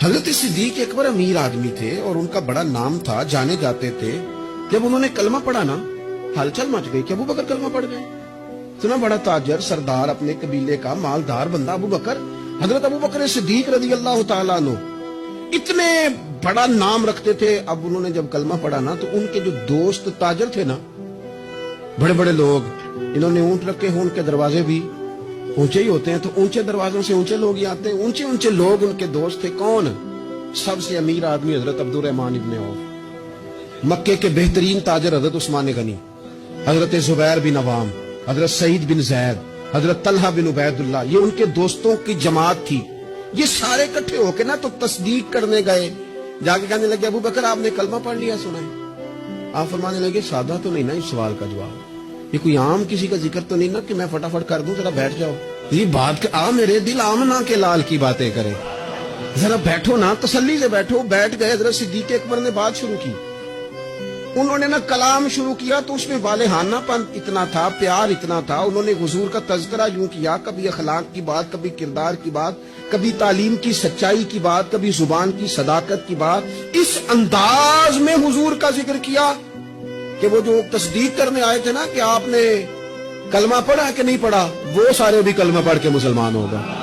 حضرت صدیق اکبر امیر آدمی تھے اور ان کا بڑا نام تھا، جانے جاتے تھے. جب انہوں نے کلمہ پڑھا نا، ہلچل مچ گئی کہ ابو بکر کلمہ پڑھ گئے. اتنا بڑا تاجر، سردار، اپنے قبیلے کا مالدار بندہ ابو بکر، حضرت ابو بکر صدیق رضی اللہ تعالیٰ عنہ اتنے بڑا نام رکھتے تھے. اب انہوں نے جب کلمہ پڑھا نا تو ان کے جو دوست تاجر تھے نا، بڑے بڑے لوگ، انہوں نے اونٹ رکھے ہیں، ان کے دروازے بھی اونچے ہی ہوتے ہیں، تو اونچے دروازوں سے اونچے لوگ ہی آتے ہیں. اونچے اونچے لوگ ان کے دوست تھے. کون؟ سب سے امیر آدمی حضرت عبد الرحمن ابن عوف، مکے کے بہترین تاجر حضرت عثمان غنی، حضرت زبیر بن عوام، حضرت سعید بن زید، حضرت طلحہ بن عبید اللہ، یہ ان کے دوستوں کی جماعت تھی. یہ سارے اکٹھے ہو کے نا تو تصدیق کرنے گئے. جا کے کہنے لگے ابو بکر آپ نے کلمہ پڑھ لیا؟ سنائیں. آپ فرمانے لگے سادہ تو نہیں نا اس سوال کا جواب، یہ کوئی عام کسی کا ذکر تو نہیں نا کہ میں فٹافٹ کر دوں، ذرا بیٹھ جاؤ. یہ بات میرے دل آمنا کے لال کی باتیں کرے، ذرا بیٹھو نا، تسلی سے بیٹھو. بیٹھ گئے. حضرت صدیق اکبر نے بات شروع کی. انہوں نے نا کلام شروع کیا تو اس میں والہانہ پن اتنا تھا، پیار اتنا تھا. انہوں نے حضور کا تذکرہ یوں کیا، کبھی اخلاق کی بات، کبھی کردار کی بات، کبھی تعلیم کی سچائی کی بات، کبھی زبان کی صداقت کی بات. اس انداز میں حضور کا ذکر کیا کہ وہ جو تصدیق کرنے آئے تھے نا کہ آپ نے کلمہ پڑھا کہ نہیں پڑھا، وہ سارے بھی کلمہ پڑھ کے مسلمان ہو گئے.